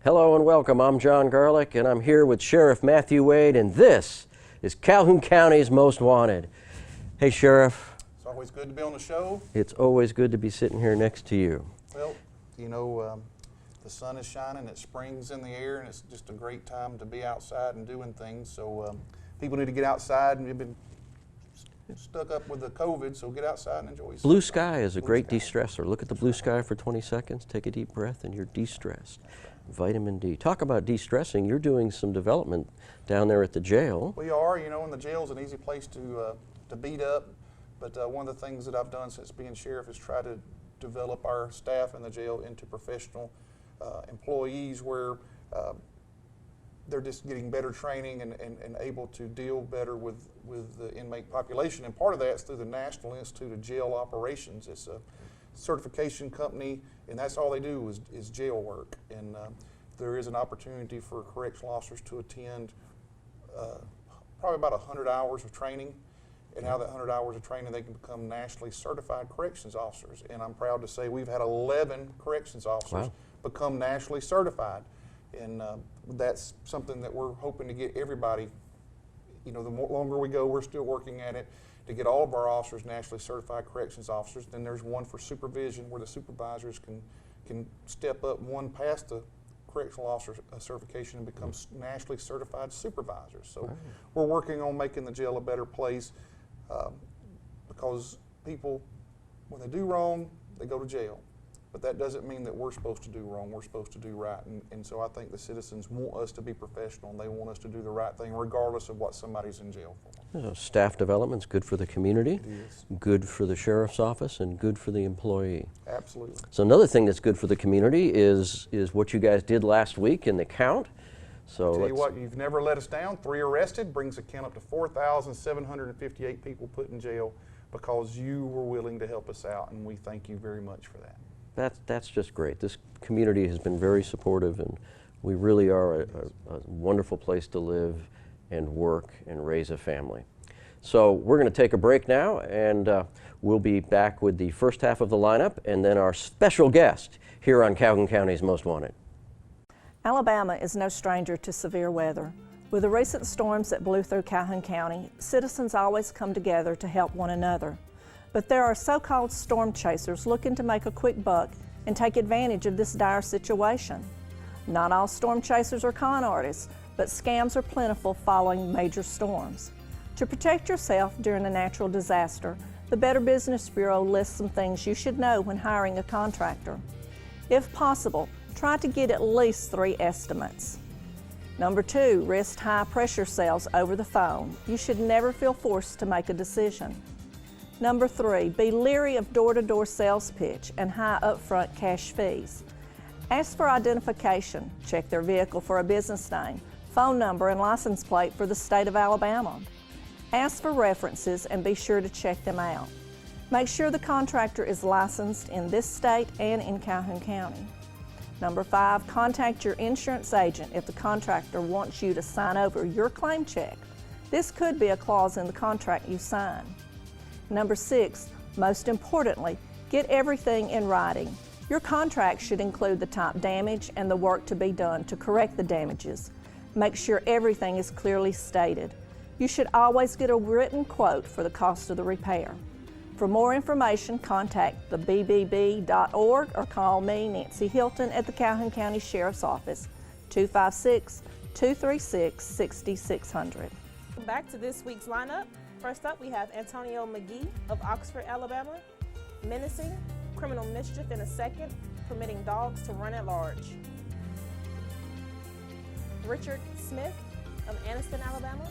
Hello and welcome. I'm John Garlick, and I'm here with Sheriff Matthew Wade, and this is Calhoun County's Most Wanted. Hey, Sheriff. It's always good to be on the show. It's always good to be sitting here next to you. Well, you know, the sun is shining, it's spring's in the air, and it's just a great time to be outside and doing things. So people need to get outside, and we've been stuck up with the COVID, so get outside and enjoy yourself. Blue sky is a great de-stressor. Look at the blue sky for 20 seconds, take a deep breath, and you're de-stressed. Vitamin D. Talk about de-stressing. You're doing some development down there at the jail. We are, you know, and the jail's an easy place to beat up. But one of the things that I've done since being sheriff is try to develop our staff in the jail into professional employees where they're just getting better training and able to deal better with the inmate population. And part of that is through the National Institute of Jail Operations. It's a certification company, and that's all they do is jail work. And there is an opportunity for correctional officers to attend probably about 100 hours of training. And out of that 100 hours of training, they can become nationally certified corrections officers. And I'm proud to say we've had 11 corrections officers become nationally certified. And that's something that we're hoping to get everybody, you know, the longer we go, we're still working at it, to get all of our officers nationally certified corrections officers. Then there's one for supervision where the supervisors can step up one past the correctional officer certification and become nationally certified supervisors. So we're working on making the jail a better place because people, when they do wrong, they go to jail. But that doesn't mean that we're supposed to do wrong. We're supposed to do right. And so I think the citizens want us to be professional, and they want us to do the right thing regardless of what somebody's in jail for. Staff development's good for the community, Yes. good for the sheriff's office, and good for the employee. Absolutely. So another thing that's good for the community is what you guys did last week in the count. So Tell you what, you've never let us down. 3 arrested brings the count up to 4,758 people put in jail because you were willing to help us out, and we thank you very much for that. That's just great. This community has been very supportive, and we really are a wonderful place to live and work and raise a family. So we're going to take a break now, and we'll be back with the first half of the lineup and then our special guest here on Calhoun County's Most Wanted. Alabama is no stranger to severe weather. With the recent storms that blew through Calhoun County, citizens always come together to help one another. But there are so-called storm chasers looking to make a quick buck and take advantage of this dire situation. Not all storm chasers are con artists, but scams are plentiful following major storms. To protect yourself during a natural disaster, the Better Business Bureau lists some things you should know when hiring a contractor. If possible, try to get at least 3 estimates. Number 2, risk high-pressure sales over the phone. You should never feel forced to make a decision. Number 3, be leery of door-to-door sales pitch and high upfront cash fees. Ask for identification. Check their vehicle for a business name, phone number, and license plate for the state of Alabama. Ask for references and be sure to check them out. Make sure the contractor is licensed in this state and in Calhoun County. Number 5, contact your insurance agent if the contractor wants you to sign over your claim check. This could be a clause in the contract you sign. Number 6, most importantly, get everything in writing. Your contract should include the type damage and the work to be done to correct the damages. Make sure everything is clearly stated. You should always get a written quote for the cost of the repair. For more information, contact the bbb.org or call me, Nancy Hilton, at the Calhoun County Sheriff's Office, 256-236-6600. Back to this week's lineup. First up, we have Antonio McGee of Oxford, Alabama, menacing, criminal mischief in a second, permitting dogs to run at large. Richard Smith of Anniston, Alabama,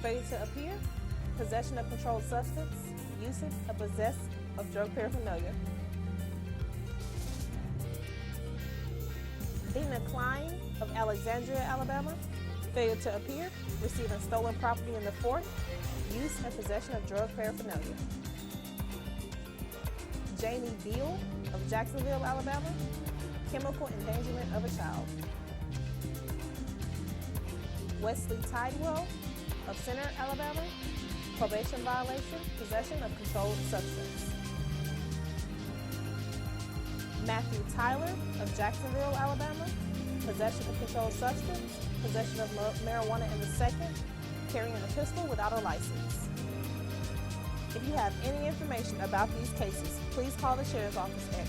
failure to appear, possession of controlled substance, usage or possess of drug paraphernalia. Dina Klein of Alexandria, Alabama, failure to appear, receiving stolen property in the fort, use and possession of drug paraphernalia. Jamie Beal of Jacksonville, Alabama, chemical endangerment of a child. Wesley Tidewell of Center, Alabama, probation violation, possession of controlled substance. Matthew Tyler of Jacksonville, Alabama, possession of controlled substance, possession of marijuana in the second, carrying a pistol without a license. If you have any information about these cases, please call the Sheriff's Office at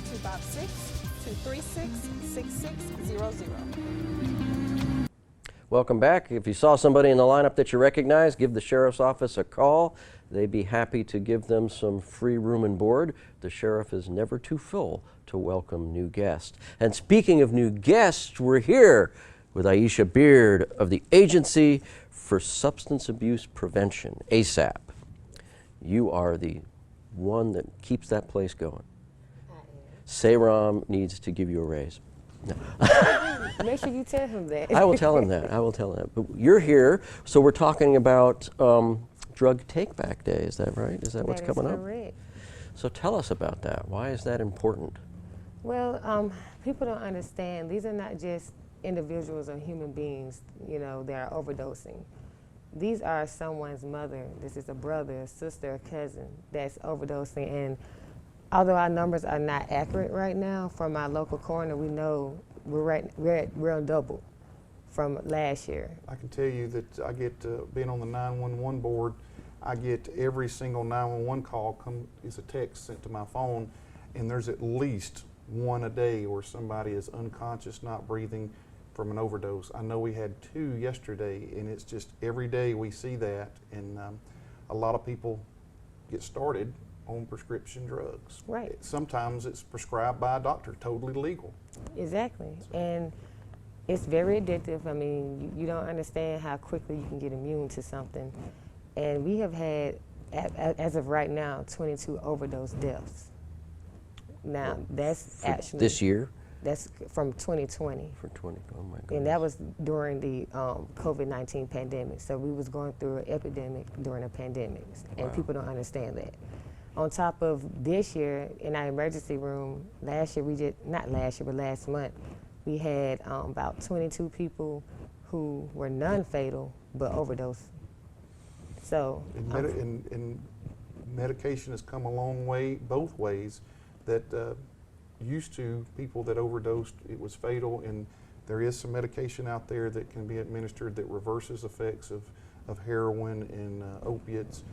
256-236-6600. Welcome back. If you saw somebody in the lineup that you recognize, give the Sheriff's Office a call. They'd be happy to give them some free room and board. The Sheriff is never too full to welcome new guests. And speaking of new guests, we're here with A.S.A.P. Beard of the Agency for Substance Abuse Prevention, A.S.A.P. You are the one that keeps that place going. Sayram needs to give you a raise. No. Make sure you tell him that. I will tell him that. I will tell him that. But you're here, so we're talking about Drug Take Back Day. Is that right? Is that what's coming up? Correct. So tell us about that. Why is that important? Well, people don't understand. These are not just individuals or human beings, you know, that are overdosing. These are someone's mother. This is a brother, a sister, a cousin that's overdosing. And although our numbers are not accurate right now, from our local coroner, we know we're on double from last year. I can tell you that I get, being on the 911 board, I get every single 911 call is a text sent to my phone, and there's at least one a day where somebody is unconscious, not breathing from an overdose. I know we had 2 yesterday, and it's just every day we see that, and a lot of people get started on prescription drugs. Right. Sometimes it's prescribed by a doctor, totally legal. Exactly. And it's very addictive. I mean, you don't understand how quickly you can get immune to something. And we have had, as of right now, 22 overdose deaths. Now, that's actually... This year? That's from 2020. For 20, oh my goodness. And that was during the COVID-19 pandemic. So we was going through an epidemic during a pandemic. And people don't understand that. On top of this year, in our emergency room, last year not last year, but last month, we had about 22 people who were non-fatal but overdosed. So, And medication has come a long way, both ways, that used to people that overdosed, it was fatal, and there is some medication out there that can be administered that reverses effects of heroin and opiates,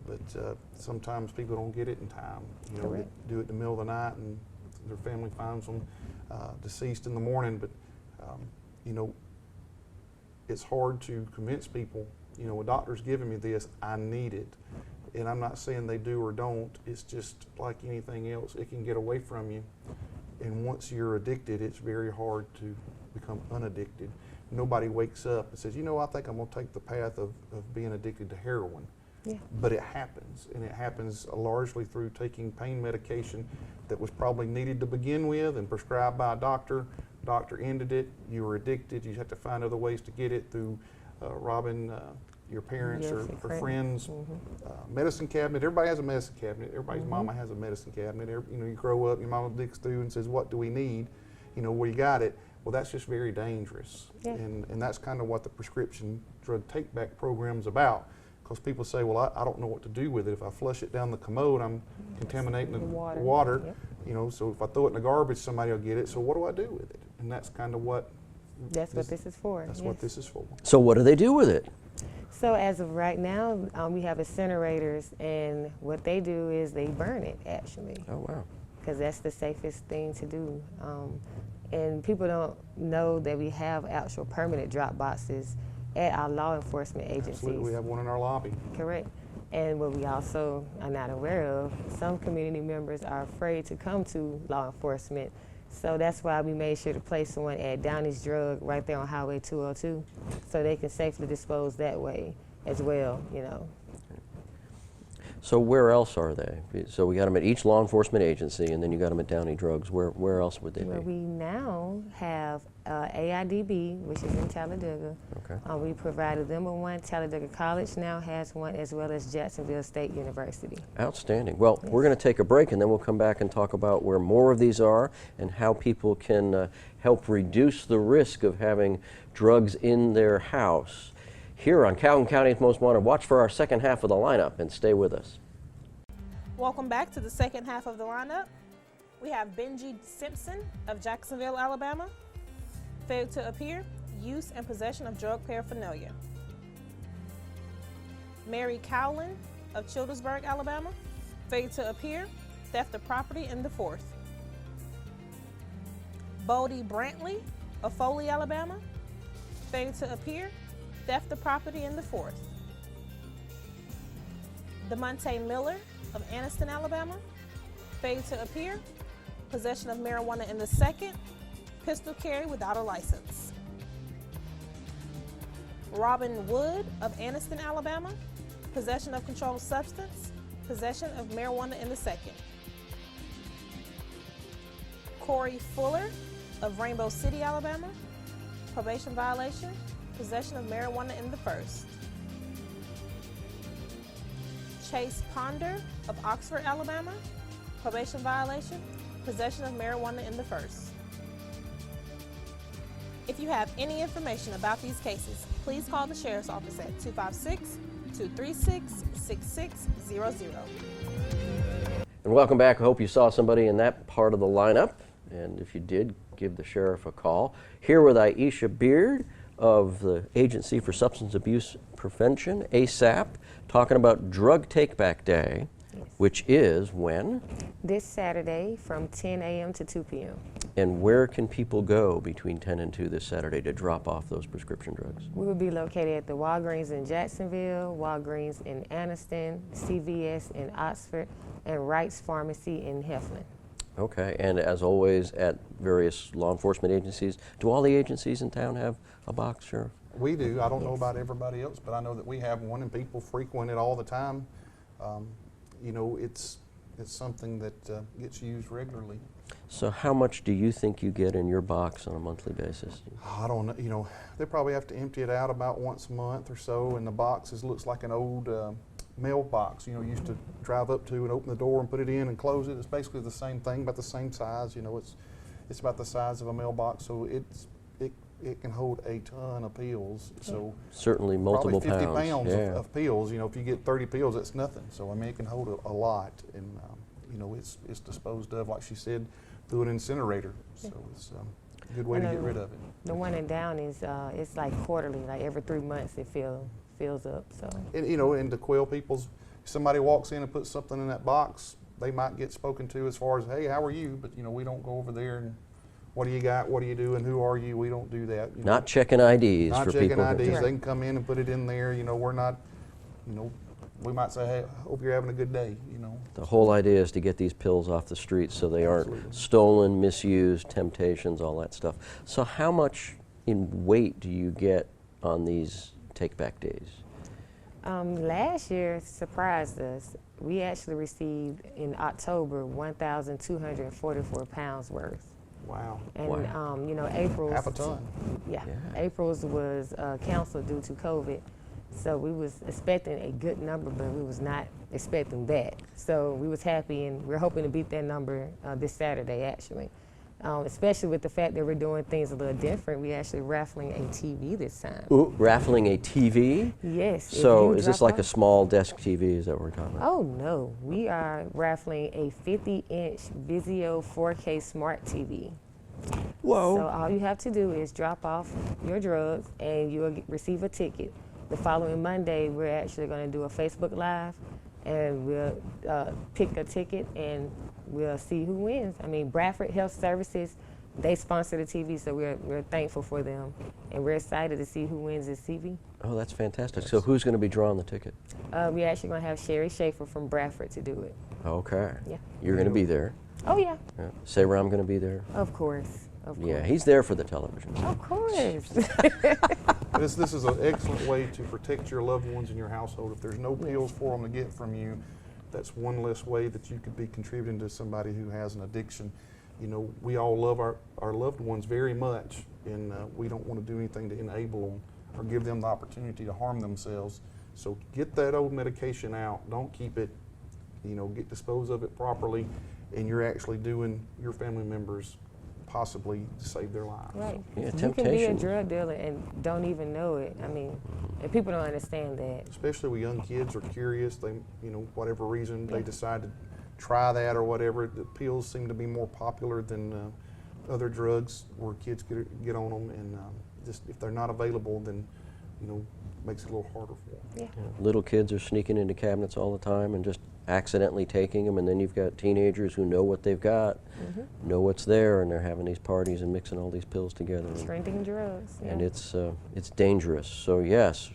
but sometimes people don't get it in time. You know, they do it in the middle of the night and their family finds them deceased in the morning, but you know, it's hard to convince people, you know, a doctor's giving me this, I need it. And I'm not saying they do or don't, it's just like anything else, it can get away from you. And once you're addicted, it's very hard to become unaddicted. Nobody wakes up and says, you know, I think I'm gonna take the path of being addicted to heroin. yeah. But it happens, and it happens largely through taking pain medication that was probably needed to begin with and prescribed by a doctor. Doctor ended it, you were addicted, you have to find other ways to get it through robbing your parents or friends. Medicine cabinet, everybody has a medicine cabinet. Everybody's mama has a medicine cabinet. You know, you grow up, your mama digs through and says, what do we need? You know, well, you got it. Well, that's just very dangerous. Yeah. And that's kind of what the prescription drug take-back program's about. Because people say, well, I don't know what to do with it. If I flush it down the commode, I'm contaminating the water. Yep. You know, so if I throw it in the garbage, somebody will get it. So what do I do with it? And that's kind of what That's what this is for. That's what this is for. So what do they do with it? So as of right now, we have incinerators, and what they do is they burn it, actually. Oh, wow. Because that's the safest thing to do. And people don't know that we have actual permanent drop boxes at our law enforcement agencies. Absolutely, we have one in our lobby. Correct. And what we also are not aware of, some community members are afraid to come to law enforcement. So that's why we made sure to place one at Downey's Drug right there on Highway 202, so they can safely dispose that way as well, you know. So where else are they? So we got them at each law enforcement agency, and then you got them at Downey Drugs. Where else would they Well, be? we now have AIDB, which is in Talladega. Okay. We provided them with one. Talladega College now has one, as well as Jacksonville State University. Outstanding. Well, we're going to take a break, and then we'll come back and talk about where more of these are and how people can help reduce the risk of having drugs in their house. Here on Calhoun County's Most Wanted, watch for our second half of the lineup and stay with us. Welcome back to the second half of the lineup. We have Benji Simpson of Jacksonville, Alabama, Failure to appear, use and possession of drug paraphernalia. Mary Cowlin of Childersburg, Alabama. Failure to appear, theft of property in the 4th. Bodie Brantley of Foley, Alabama. Failure to appear, theft of property in the 4th. DeMonte Miller of Anniston, Alabama. Failure to appear, possession of marijuana in the 2nd, pistol carry without a license. Robin Wood of Anniston, Alabama. Possession of controlled substance, possession of marijuana in the 2nd. Corey Fuller of Rainbow City, Alabama. Probation violation, possession of marijuana in the 1st. Chase Ponder of Oxford, Alabama. Probation violation, possession of marijuana in the 1st. If you have any information about these cases, please call the Sheriff's Office at 256-236-6600. And welcome back. I hope you saw somebody in that part of the lineup. And if you did, give the sheriff a call. Here with A.S.A.P. Beard of the Agency for Substance Abuse Prevention, A.S.A.P, talking about Drug Take-Back Day, which is when? This Saturday from 10 a.m. to 2 p.m. And where can people go between 10 and 2 this Saturday to drop off those prescription drugs? We will be located at the Walgreens in Jacksonville, Walgreens in Anniston, CVS in Oxford, and Wright's Pharmacy in Heflin. Okay, and as always at various law enforcement agencies. Do all the agencies in town have a box, Sheriff? We do. I don't know about everybody else, but I know that we have one and people frequent it all the time. You know, it's something that gets used regularly. So how much do you think you get in your box on a monthly basis? I don't know. You know, they probably have to empty it out about once a month or so, and the box looks like an old mailbox. You know, you used to drive up to and open the door and put it in and close it. It's basically the same thing, about the same size. You know, it's about the size of a mailbox, so it can hold a ton of pills. So certainly multiple probably 50 pounds. pounds of pills. You know, if you get 30 pills, that's nothing. So I mean, it can hold a lot, and you know, it's disposed of, like she said, through an incinerator. So it's a good way to get rid of it. The one in down is it's like quarterly, like every 3 months it fills up. So. And you know, and to quell people's, if somebody walks in and puts something in that box, they might get spoken to as far as, hey, how are you? But you know, we don't go over there and what do you got? What do you do? And who are you? We don't do that. You Not know. checking IDs Not for checking people. IDs. Right. They can come in and put it in there. You know, we're not. You know, we might say, hey, I hope you're having a good day. You know. The whole idea is to get these pills off the streets so they aren't Absolutely. stolen, misused, temptations, all that stuff. So how much in weight do you get on these take-back days? Last year surprised us. We actually received in October 1,244 pounds worth. Wow. And Wow. you know, April's Half a ton. Yeah, Yeah. April's was canceled due to COVID, so we was expecting a good number, but we was not expecting that. So we was happy, and we're hoping to beat that number this Saturday, actually. Especially with the fact that we're doing things a little different. We actually raffling a TV this time. Ooh, raffling a TV? Yes. if So you is this drop like a off- small desk TV? Is that what we're talking about? Oh no, we are raffling a 50-inch Vizio 4K smart TV. Whoa. So all you have to do is drop off your drugs and you'll receive a ticket. The following Monday, we're actually going to do a Facebook Live, and we'll pick a ticket and we'll see who wins. I mean, Bradford Health Services, they sponsor the TV, so we're thankful for them, and we're excited to see who wins this TV. Oh, that's fantastic. So who's going to be drawing the ticket? We're actually going to have Sherry Schaefer from Bradford to do it. Okay. Yeah. You're going to be there. Oh yeah, Yeah. Say Ram going to be there. of course, of course. Yeah, he's there for the television. Of course. This is an excellent way to protect your loved ones in your household. If there's no pills for them to get from you, that's one less way that you could be contributing to somebody who has an addiction. You know, we all love our loved ones very much, and we don't want to do anything to enable them or give them the opportunity to harm themselves. So get that old medication out. Don't keep it. You know, dispose of it properly, and you're actually doing your family members possibly to save their lives. Right. Yeah, You can be a temptation. drug dealer and don't even know it. I mean, and people don't understand that. Especially with young kids are curious. They, you know, whatever reason Yeah. they decide to try that or whatever. The pills seem to be more popular than other drugs where kids get on them, and just if they're not available, then makes it a little harder for them. Yeah. Little kids are sneaking into cabinets all the time and just accidentally taking them, and then you've got teenagers who know what they've got, know what's there, and they're having these parties and mixing all these pills together. Drinking drugs. And it's dangerous. So yes,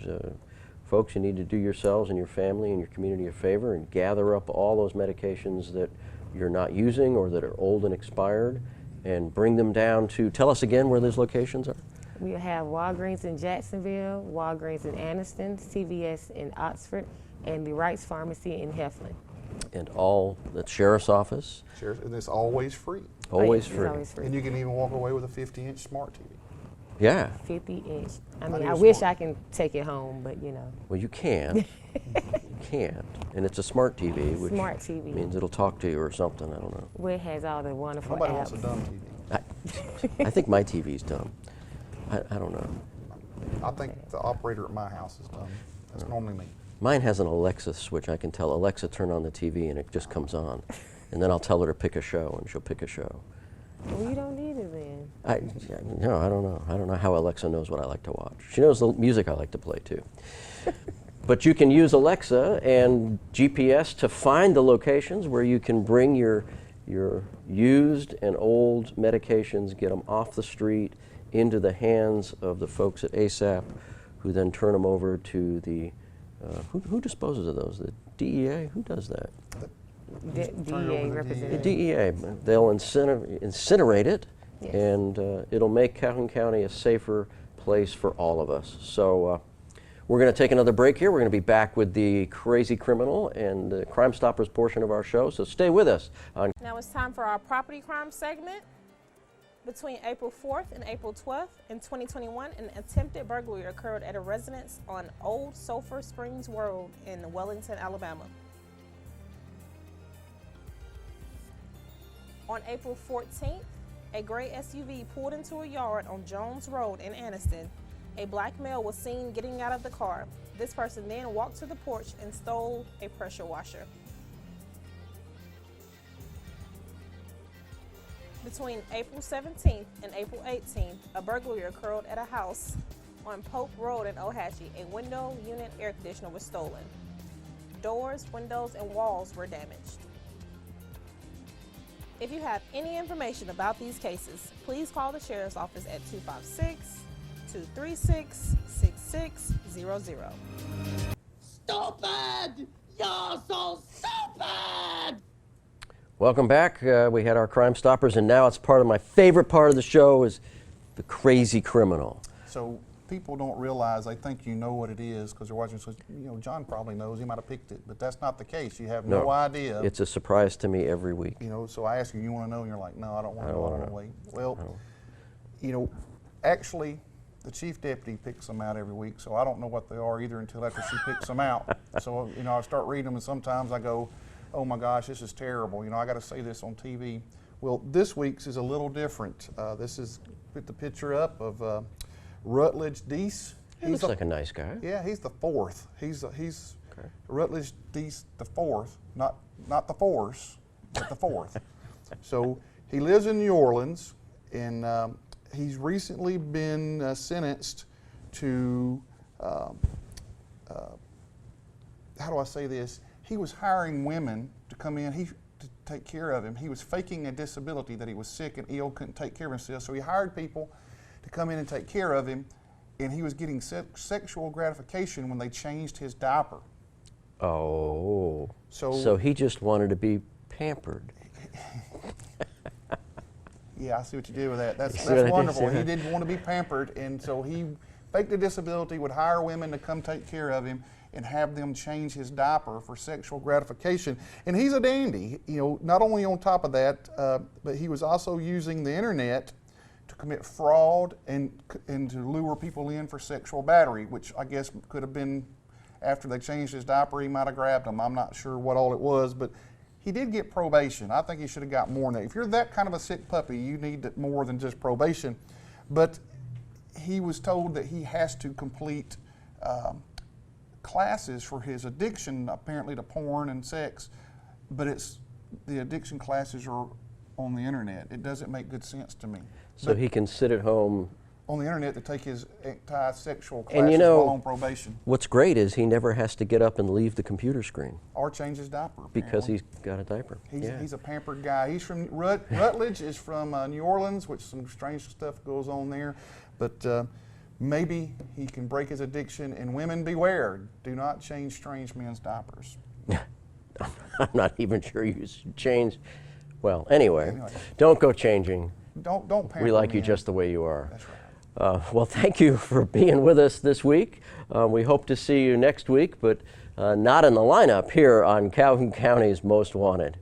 folks, you need to do yourselves and your family and your community a favor and gather up all those medications that you're not using or that are old and expired, and bring them down to, tell us again where those locations are. We have Walgreens in Jacksonville, Walgreens in Anniston, CVS in Oxford, and the Wright's Pharmacy in Heflin. And all the sheriff's office, And it's always free. always It's free. always free. And you can even walk away with a 50-inch smart TV. Yeah, 50-inch. I Not mean, even I wish smart. I can take it home, but well, you can't. You can't. And it's a smart TV, which Smart TV. means it'll talk to you or something, I don't know. Where it has all the wonderful Nobody wants a apps. dumb TV. I think my TV's dumb. I don't know. I think the operator at my house is dumb. That's normally me. Mine has an Alexa switch. I can tell Alexa turn on the TV and it just comes on. And then I'll tell her to pick a show and she'll pick a show. Well, you don't need it then. No, I don't know. I don't know how Alexa knows what I like to watch. She knows the music I like to play too. But you can use Alexa and GPS to find the locations where you can bring your used and old medications, get them off the street into the hands of the folks at A.S.A.P, who then turn them over to the, who disposes of those? The DEA? Who does that? DEA Turn it over to the representative. The DEA. They'll incinerate it, Yes. and it'll make Calhoun County a safer place for all of us. So we're going to take another break here. We're going to be back with the Crazy Criminal and the Crime Stoppers portion of our show, so stay with us on. Now it's time for our property crime segment. Between April 4th and April 12th in 2021, an attempted burglary occurred at a residence on Old Sulphur Springs Road in Wellington, Alabama. On April 14th, a gray SUV pulled into a yard on Jones Road in Anniston. A black male was seen getting out of the car. This person then walked to the porch and stole a pressure washer. Between April 17th and April 18th, a burglary occurred at a house on Pope Road in Ohatchee. A window, unit, air conditioner was stolen. Doors, windows, and walls were damaged. If you have any information about these cases, please call the Sheriff's Office at 256-236-6600. Stupid! You're so stupid! Welcome back. We had our Crime Stoppers, and now it's part of my favorite part of the show is the Crazy Criminal. So people don't realize, they think you know what it is because they're watching. So, John probably knows, he might have picked it, but that's not the case. You have no idea. It's a surprise to me every week. So I ask you want to know? And you're like, no, I don't want to I don't know. I wanna don't know. wait. Well, actually, the chief deputy picks them out every week, so I don't know what they are either until after she picks them out. So, I start reading them, and sometimes I go, oh my gosh, this is terrible. I got to say this on TV. Well, this week's is a little different. This is, put the picture up of Rutledge Deese. He looks like a nice guy. Yeah, he's the fourth. He's Okay. Rutledge Deese the fourth, not the force, but the fourth. So he lives in New Orleans, and he's recently been sentenced to, how do I say this? He was hiring women to come in to take care of him. He was faking a disability, that he was sick and ill, couldn't take care of himself. So he hired people to come in and take care of him, and he was getting sexual gratification when they changed his diaper. Oh. So- So he just wanted to be pampered. Yeah, I see what you did with that. That's see what I did? wonderful. See He what- didn't want to be pampered, and so he faked a disability, would hire women to come take care of him, and have them change his diaper for sexual gratification. And he's a dandy, not only on top of that, but he was also using the internet to commit fraud and to lure people in for sexual battery, which I guess could have been after they changed his diaper, he might have grabbed them. I'm not sure what all it was, but he did get probation. I think he should have got more than that. If you're that kind of a sick puppy, you need more than just probation. But he was told that he has to complete classes for his addiction, apparently to porn and sex, but the addiction classes are on the internet. It doesn't make good sense to me. So he can sit at home. On the internet to take his anti-sexual And classes you know, while on probation. What's great is he never has to get up and leave the computer screen Or change his diaper. because apparently. he's got a diaper. He's a pampered guy. He's from Rutledge is from New Orleans, which some strange stuff goes on there. But maybe he can break his addiction. And women, beware! Do not change strange men's diapers. I'm not even sure you should change. Well, anyway, don't go changing. Don't pamper We like you men. just the way you are. That's right. Well, thank you for being with us this week. We hope to see you next week, but not in the lineup here on Calhoun County's Most Wanted.